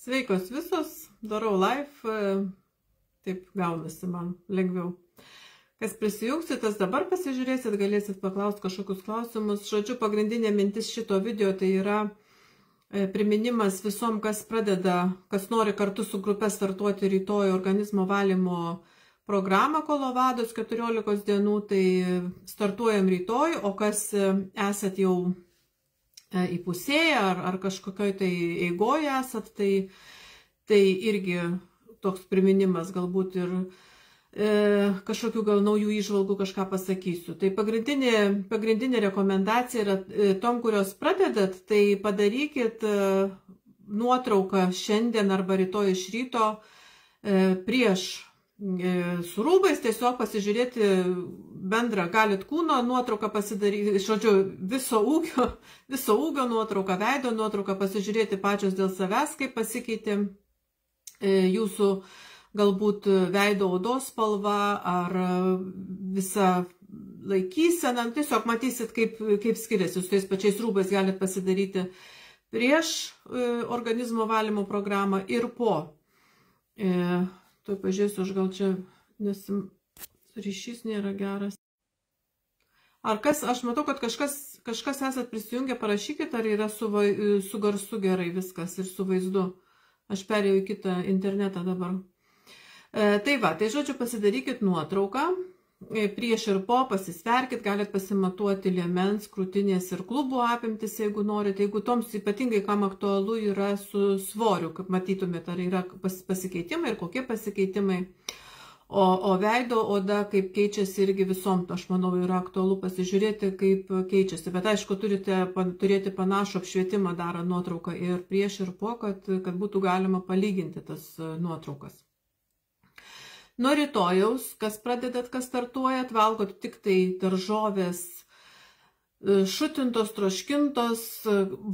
Sveikos visos, darau live, taip gaunasi man lengviau. Kas prisijungsit, tas dabar pasižiūrėsit, galėsit paklausti kažkokius klausimus. Žodžiu, pagrindinė mintis šito video tai yra priminimas visom, kas pradeda, kas nori kartu su grupe startuoti rytoj organizmo valymo programą Kolovados 14 dienų, tai startuojam rytoj, o kas esat jau įpusėję ar kažkokioj tai eigoje esat, tai irgi toks priminimas galbūt ir kažkokių gal naujų įžvalgų kažką pasakysiu. Tai pagrindinė rekomendacija yra tom, kurios pradedat, tai padarykit nuotrauką šiandien arba rytoj iš ryto prieš su rūbais, tiesiog pasižiūrėti bendrą, galit kūno nuotrauką pasidaryti, žodžiu, viso ūgio nuotrauką, veido nuotrauką, pasižiūrėti pačios dėl savęs, kaip pasikeitė jūsų galbūt veido odos spalva ar visa laikysena, tiesiog matysit, kaip skiriasi. Su tais pačiais rūbais galit pasidaryti prieš organizmo valymo programą ir po. Tuoj pažiūrėsiu, aš gal čia, nes ryšys nėra geras. Ar kas, aš matau, kad kažkas esat prisijungę, parašykit, ar yra su garsu gerai viskas ir su vaizdu. Aš perėjau į kitą internetą dabar. Tai va, tai žodžiu, pasidarykit nuotrauką, prieš ir po, pasisverkit, galit pasimatuoti liemens, krūtinės ir klubų apimtis, jeigu norite, jeigu toms ypatingai, kam aktualu yra su svoriu, kaip matytumėte, ar yra pasikeitimai ir kokie pasikeitimai, o veido oda, kaip keičiasi irgi visom, aš manau, yra aktualu pasižiūrėti, kaip keičiasi, bet aišku, turite turėti panašų apšvietimą darant nuotrauką ir prieš ir po, kad būtų galima palyginti tas nuotraukas. Nuo rytojaus, kas pradedat, kas startuojat, valgot tik tai daržovės šutintos, troškintos,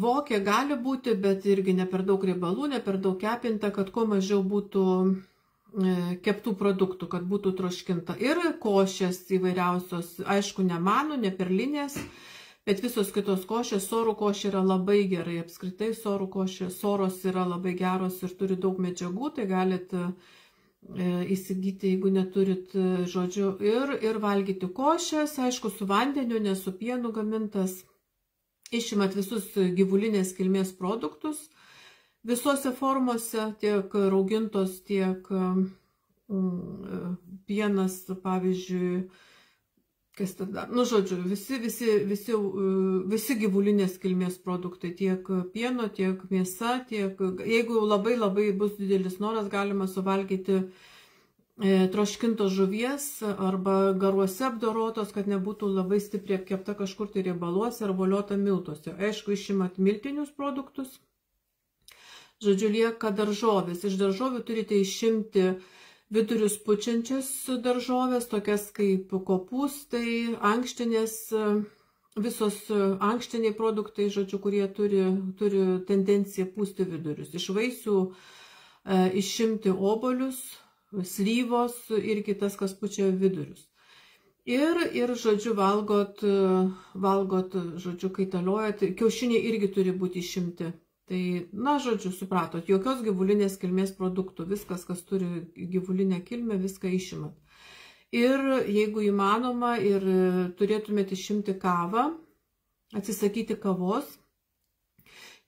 vokė gali būti, bet irgi ne per daug riebalų, ne per daug kepinta, kad kuo mažiau būtų keptų produktų, kad būtų troškinta. Ir košės įvairiausios, aišku, ne manų, ne perlinės, bet visos kitos košės, sorų košė yra labai gerai, apskritai sorų košė, soros yra labai geros ir turi daug medžiagų, tai galit įsigyti, jeigu neturit, žodžiu, ir valgyti košės, aišku, su vandeniu, ne su pienu gamintas. Išimat visus gyvulinės kilmės produktus, visose formose, tiek raugintos, tiek pienas, pavyzdžiui, kas tada, nu, žodžiu, visi gyvulinės kilmės produktai, tiek pieno, tiek mėsa, tiek, jeigu labai bus didelis noras, galima suvalgyti troškintos žuvies arba garuose apdorotos, kad nebūtų labai stipriai apkepta kažkur tai riebaluose ar voliota miltuose. Aišku, išimat miltinius produktus, žodžiu, lieka daržovės. Iš daržovių turite išimti vidurius pučiančias daržovės, tokias kaip kopūstai, ankštinės, visos ankštiniai produktai, žodžiu, kurie turi tendenciją pūsti vidurius. Iš vaisių išimti obuolius, slyvos ir kitas, kas pučia vidurius. Ir žodžiu, valgot, žodžiu, kaitaliojat, kiaušiniai irgi turi būti išimti. Tai, na, žodžiu, supratot, jokios gyvulinės kilmės produktų, viskas, kas turi gyvulinę kilmę, viską išimat. Ir jeigu įmanoma, ir turėtumėte išimti kavą, atsisakyti kavos.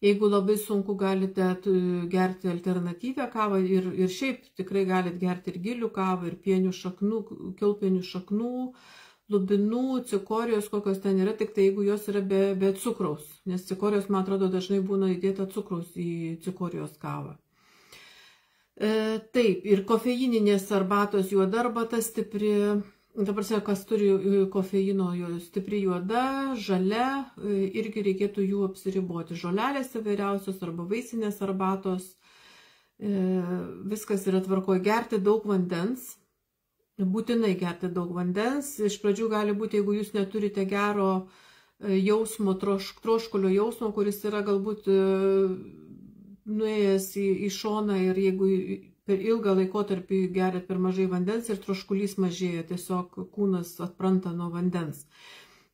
Jeigu labai sunku, galite gerti alternatyvę kavą ir šiaip tikrai galite gerti ir gilių kavą, ir pienių šaknų, kilpienių šaknų, lubinų, cikorijos, kokios ten yra, tik tai jeigu jos yra be cukraus, nes cikorijos, man atrodo, dažnai būna įdėta cukraus į cikorijos kavą. Taip, ir kofeininės arbatos juoda arbata stipri, dabar sakau, kas turi kofeino, stipri juoda, žalia, irgi reikėtų jų apsiriboti. Žolelės įvairiausios arba vaisinės arbatos, viskas yra tvarkoje, gerti daug vandens. Būtinai gerti daug vandens. Iš pradžių gali būti, jeigu jūs neturite gero jausmo, troškulio jausmo, kuris yra galbūt nuėjęs į šoną ir jeigu per ilgą laikotarpį geriat per mažai vandens ir troškulys mažėja, tiesiog kūnas atpranta nuo vandens.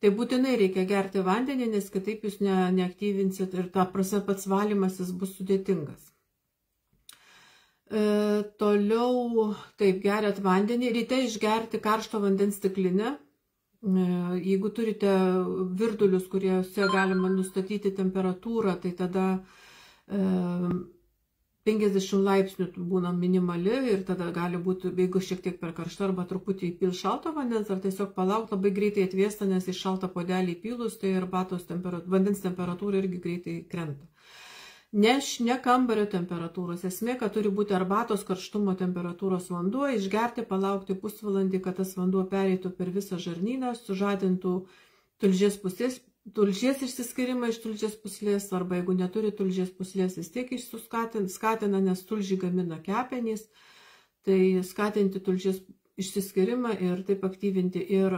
Tai būtinai reikia gerti vandenį, nes kitaip jūs neaktyvinsit ir ta prasme pats valymasis bus sudėtingas. Toliau, taip, geriat vandenį, ryte išgerti karšto vandens stiklinę. Jeigu turite virdulius, kuriuose galima nustatyti temperatūrą, tai tada 50 laipsnių būna minimali ir tada gali būti, jeigu šiek tiek per karštą arba truputį įpil šalto vandens, ar tiesiog palaukti, labai greitai atvėsta, nes į šaltą puodelį įpilus, tai arbatos vandens temperatūra irgi greitai krenta. Ne kambario temperatūros. Esmė, kad turi būti arbatos karštumo temperatūros vanduo, išgerti, palaukti pusvalandį, kad tas vanduo pereitų per visą žarnyną, sužadintų tulžies išsiskyrimą iš tulžies pūslės, arba jeigu neturi tulžies pūslės, vis tiek skatina, nes tulžį gamina kepenys, tai skatinti tulžies išsiskyrimą ir taip aktyvinti ir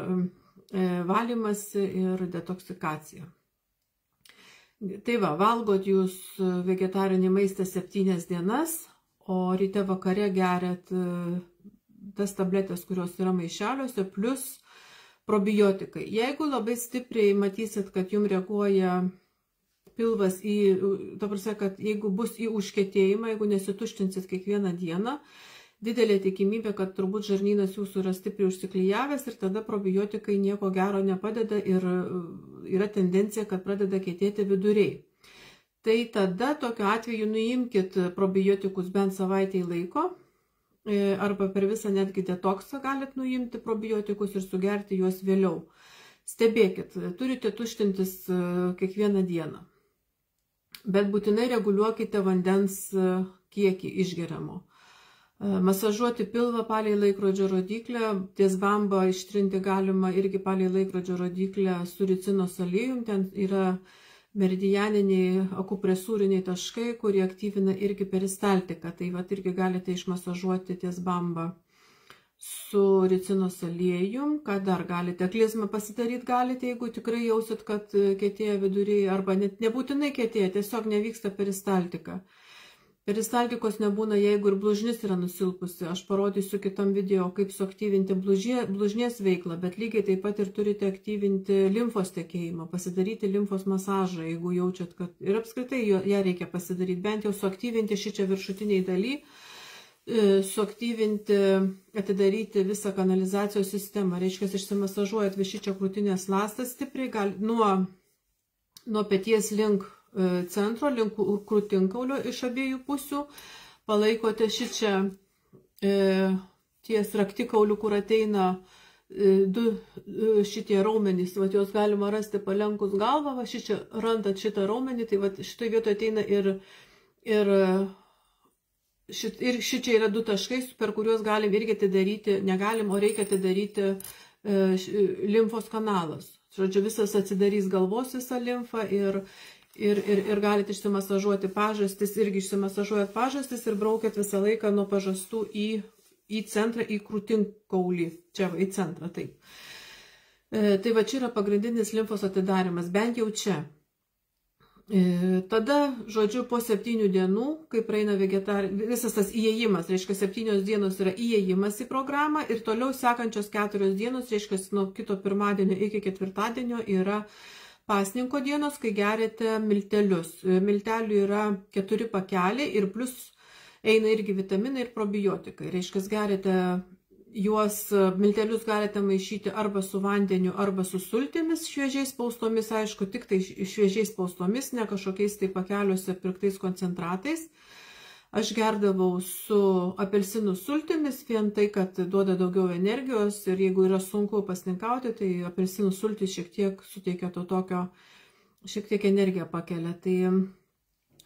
valymasi ir detoksikaciją. Tai va, valgot jūs vegetarinį maistą 7 dienas, o ryte vakare geriat tas tabletės, kurios yra maišeliuose, plus probiotikai. Jeigu labai stipriai matysit, kad jums reaguoja pilvas ta prasme, kad jeigu bus į užkietėjimą, jeigu nesituštinsit kiekvieną dieną, didelė tikimybė, kad turbūt žarnynas jūsų yra stipriai užsiklijavęs ir tada probiotikai nieko gero nepadeda ir yra tendencija, kad pradeda kietėti viduriai. Tai tada tokiu atveju nuimkit probiotikus bent savaitėj laiko arba per visą netgi detoksą galit nuimti probiotikus ir sugerti juos vėliau. Stebėkit, turite tuštintis kiekvieną dieną, bet būtinai reguliuokite vandens kiekį išgeriamo. Masažuoti pilvą palei laikrodžio rodyklę, ties bambą ištrinti galima irgi palei laikrodžio rodyklę su ricinos aliejum, ten yra meridianiniai akupresūriniai taškai, kurie aktyvina irgi peristaltiką, tai vat irgi galite išmasažuoti ties bambą su ricinos aliejum. Ką dar galite? Klizmą pasidaryti galite, jeigu tikrai jausit, kad kietėja viduriai, arba net nebūtinai kietėja, tiesiog nevyksta peristaltika. Peristaltikos nebūna, jeigu ir blužnis yra nusilpusi. Aš parodysiu kitam video, kaip suaktyvinti blužnės veiklą, bet lygiai taip pat ir turite aktyvinti limfos tekėjimą, pasidaryti limfos masažą, jeigu jaučiat, kad ir apskritai ją reikia pasidaryti, bent jau suaktyvinti šičia viršutiniai daly, suaktyvinti, atidaryti visą kanalizacijos sistemą. Reiškia, išsimasažuojat šičia krūtinės ląstas stipriai, nuo peties link centro, link krūtinkaulio iš abiejų pusių, palaikote šičia ties raktikauliu, kur ateina du šitie raumenys, va, juos galima rasti palenkus galvą, va, šičia randat šitą raumenį, tai va, šitoje vietoje ateina ir šičia yra 2 taškai, per kuriuos galim irgi atidaryti, negalim, o reikia atidaryti limfos kanalas. Žodžiu, visas atsidarys galvos visą limfą ir galite išsimasažuoti pažastis, irgi išsimasažuojat pažastis ir braukiat visą laiką nuo pažastų į centrą, į krūtinkaulį, čia į centrą, taip. Tai va, čia yra pagrindinis limfos atidarimas, bent jau čia. Tada, žodžiu, po 7 dienų, kai praeina visas tas įėjimas, reiškia 7 dienos yra įėjimas į programą ir toliau sekančios 4 dienos, reiškia nuo kito pirmadienio iki ketvirtadienio yra pasninko dienos, kai geriate miltelius. Miltelių yra 4 pakeliai ir plus eina irgi vitaminai ir probiotikai. Reiškia, geriate juos, miltelius galite maišyti arba su vandeniu, arba su sultimis šviežiais spaustomis, aišku, tik tai šviežiais spaustomis, ne kažkokiais tai pakeliuose pirktais koncentratais. Aš gerdavau su apelsinų sultimis, vien tai, kad duoda daugiau energijos ir jeigu yra sunku pasninkauti, tai apelsinų sultis šiek tiek suteikia to tokio, šiek tiek energiją pakelia.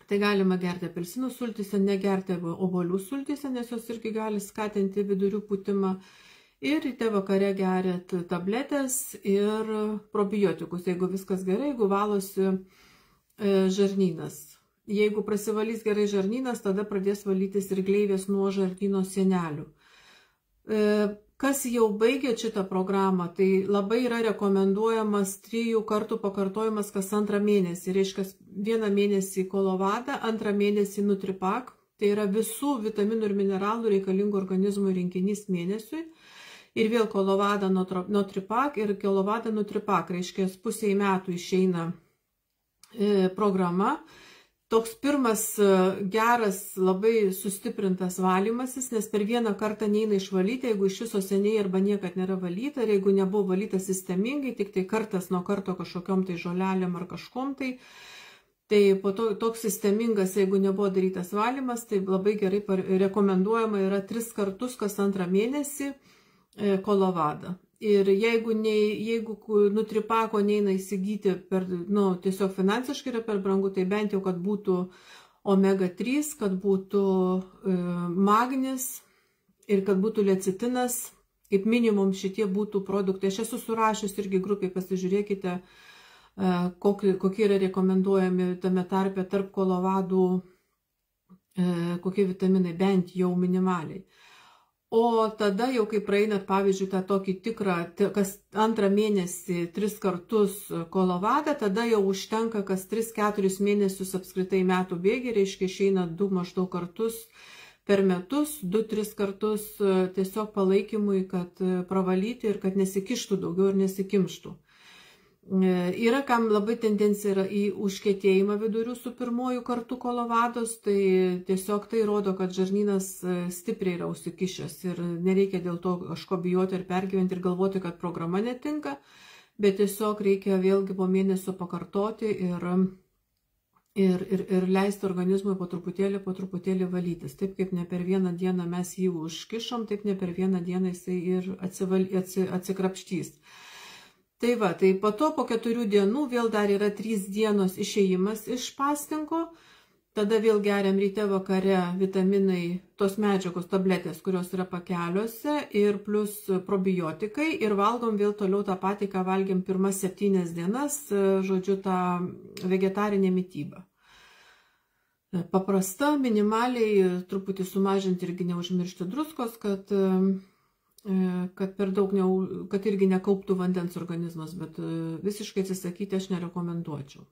Tai galima gerti apelsinų sultise, negerti obuolių sultise, nes jos irgi gali skatinti vidurių pūtimą. Ir ryte vakare geriat tabletės ir probiotikus, jeigu viskas gerai, jeigu valosi žarnynas. Jeigu prasivalys gerai žarnynas, tada pradės valytis ir gleivės nuo žarnyno sienelių. Kas jau baigė šitą programą, tai labai yra rekomenduojamas 3 kartų pakartojimas kas 2 mėnesį. Reiškia, 1 mėnesį Colovada, 2 mėnesį Nutripak. Tai yra visų vitaminų ir mineralų reikalingų organizmų rinkinys mėnesiui. Ir vėl Colovada Nutripak ir Colovada Nutripak. Reiškia, pusei metų išeina programa. toks pirmas geras, labai sustiprintas valymasis, nes per vieną kartą neina išvalyti, jeigu iš viso seniai arba niekad nėra valyta, ir jeigu nebuvo valyta sistemingai, tik tai kartas nuo karto kažkokiom tai žolelėm ar kažkom tai po to toks sistemingas, jeigu nebuvo darytas valymas, tai labai gerai rekomenduojama yra 3 kartus kas 2 mėnesį kolavadą. Ir jeigu nutripako neina įsigyti, tiesiog finansiškai yra per brangu, tai bent jau, kad būtų omega 3, kad būtų magnis ir kad būtų lecitinas, kaip minimum šitie būtų produktai. Aš esu surašius irgi grupiai, pasižiūrėkite, kokie yra rekomenduojami tame tarpe tarp kolavadų, kokie vitaminai, bent jau minimaliai. O tada jau, kai praeinat, pavyzdžiui, tą tokį tikrą, kas 2 mėnesį 3 kartus kolavadą, tada jau užtenka kas 3-4 mėnesius apskritai metų bėgį, reiškia išeina 2 maždaug kartus per metus, 2-3 kartus tiesiog palaikymui, kad pravalyti ir kad nesikištų daugiau ir nesikimštų. Yra kam labai tendencija yra į užkietėjimą vidurių su pirmuoju kartu kolavados, tai tiesiog tai rodo, kad žarnynas stipriai yra užsikišęs ir nereikia dėl to kažko bijoti ir pergyventi ir galvoti, kad programa netinka, bet tiesiog reikia vėlgi po mėnesio pakartoti ir leisti organizmui po truputėlį valytis. Taip kaip ne per vieną dieną mes jį užkišom, taip ne per vieną dieną jisai ir atsikrapštys. Tai va, tai po to po 4 dienų vėl dar yra 3 dienos išėjimas iš pasninko, tada vėl geriam ryte vakare vitaminai, tos medžiagos, tabletės, kurios yra pakeliuose ir plus probiotikai ir valgom vėl toliau tą patį, ką valgėm pirmas 7 dienas, žodžiu, tą vegetarinę mitybą. Paprasta, minimaliai, truputį sumažinti irgi neužmiršti druskos, kad per daug, kad irgi nekauptų vandens organizmas, bet visiškai atsisakyti aš nerekomenduočiau.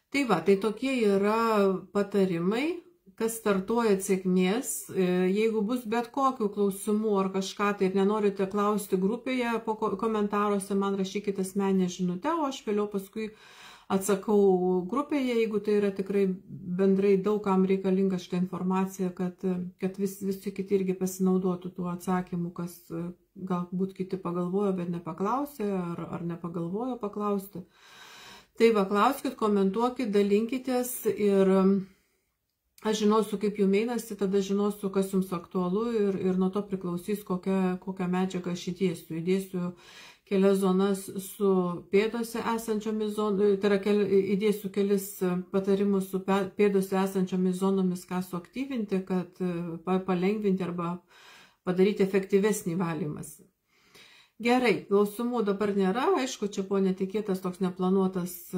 Tai va, tai tokie yra patarimai, kas startuoja sėkmės. Jeigu bus bet kokių klausimų ar kažką, tai ir nenorite klausti grupėje, po komentaruose man rašykite asmeninę žinutę, o aš vėliau paskui atsakau grupėje, jeigu tai yra tikrai bendrai daugam reikalinga šitą informaciją, kad visi kiti irgi pasinaudotų tuo atsakymu, kas galbūt kiti pagalvojo, bet nepaklausė, ar nepagalvojo paklausti. Tai va, klauskit, komentuokit, dalinkitės ir aš žinosiu, kaip jums einasi, tada žinosiu, kas jums aktualu ir nuo to priklausys, kokią medžiagą aš įdėsiu. Įdėsiu kelias zonas su pėdose esančiomis zonomis, tai yra įdėsiu kelis patarimus su pėdose esančiomis zonomis, ką suaktyvinti, kad palengvinti arba padaryti efektyvesnį valymąsi. Gerai, klausimų dabar nėra, aišku, čia buvo netikėtas toks neplanuotas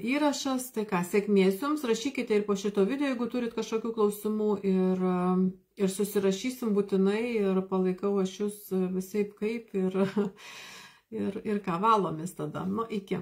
įrašas, tai ką, sėkmės jums, rašykite ir po šito video, jeigu turit kažkokių klausimų ir susirašysim būtinai ir palaikau aš jūs visaip kaip ir ką valomės tada. Nu, iki.